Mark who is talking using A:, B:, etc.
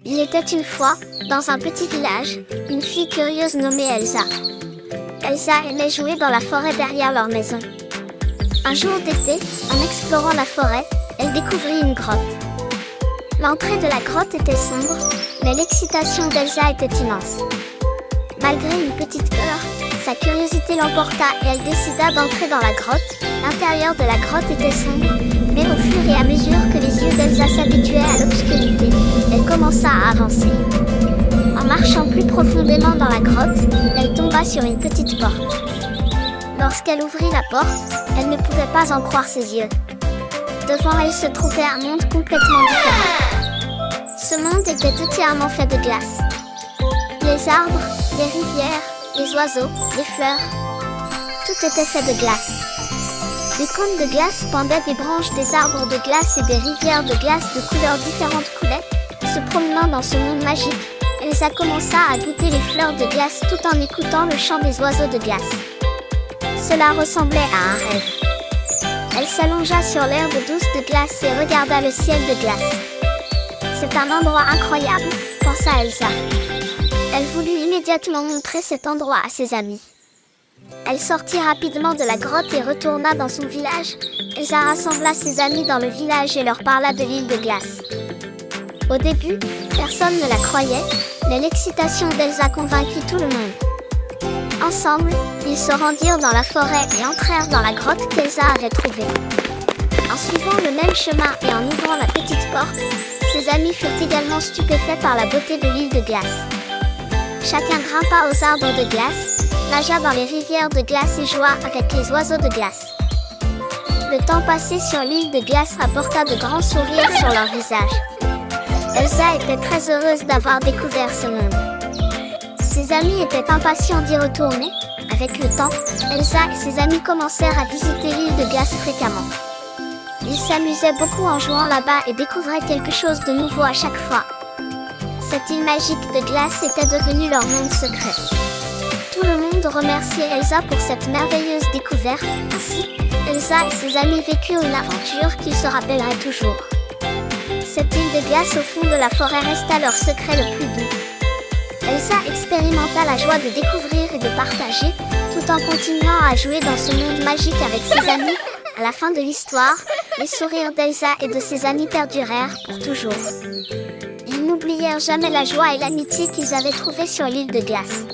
A: Il était une fois, dans un petit village, une fille curieuse nommée Elsa. Elsa aimait jouer dans la forêt derrière leur maison. Un jour d'été, en explorant la forêt, elle découvrit une grotte. L'entrée de la grotte était sombre, mais l'excitation d'Elsa était immense. Malgré une petite peur, sa curiosité l'emporta et elle décida d'entrer dans la grotte. L'intérieur de la grotte était sombre, mais au fur et à mesure que les yeux d'Elsa s'habituaient à l'obscurité, elle commença à avancer. En marchant plus profondément dans la grotte, elle tomba sur une petite porte. Lorsqu'elle ouvrit la porte, elle ne pouvait pas en croire ses yeux. Devant elle se trouvait un monde complètement différent. Ce monde était entièrement fait de glace. Les arbres, les rivières, les oiseaux, les fleurs, tout était fait de glace. Des cônes de glace pendaient des branches des arbres de glace et des rivières de glace de couleurs différentes coulaient. Se promenant dans ce monde magique, Elsa commença à goûter les fleurs de glace tout en écoutant le chant des oiseaux de glace. Cela ressemblait à un rêve. Elle s'allongea sur l'herbe douce de glace et regarda le ciel de glace. C'est un endroit incroyable, pensa Elsa. Elle voulut immédiatement montrer cet endroit à ses amis. Elle sortit rapidement de la grotte et retourna dans son village. Elsa rassembla ses amis dans le village et leur parla de l'île de glace. Au début, personne ne la croyait, mais l'excitation d'Elsa convainquit tout le monde. Ensemble, ils se rendirent dans la forêt et entrèrent dans la grotte qu'Elsa avait trouvée. En suivant le même chemin et en ouvrant la petite porte, ses amis furent également stupéfaits par la beauté de l'île de glace. Chacun grimpa aux arbres de glace, nagea dans les rivières de glace et joua avec les oiseaux de glace. Le temps passé sur l'île de glace apporta de grands sourires sur leur visage. Elsa était très heureuse d'avoir découvert ce monde. Ses amis étaient impatients d'y retourner. Avec le temps, Elsa et ses amis commencèrent à visiter l'île de glace fréquemment. Ils s'amusaient beaucoup en jouant là-bas et découvraient quelque chose de nouveau à chaque fois. Cette île magique de glace était devenue leur monde secret. Tout le monde remerciait Elsa pour cette merveilleuse découverte. Ainsi, Elsa et ses amis vécurent une aventure qu'ils se rappelleraient toujours. Cette île de glace au fond de la forêt resta leur secret le plus doux. Elsa expérimenta la joie de découvrir et de partager, tout en continuant à jouer dans ce monde magique avec ses amis. À la fin de l'histoire, les sourires d'Elsa et de ses amis perdurèrent pour toujours. Ils n'oublièrent jamais la joie et l'amitié qu'ils avaient trouvées sur l'île de glace.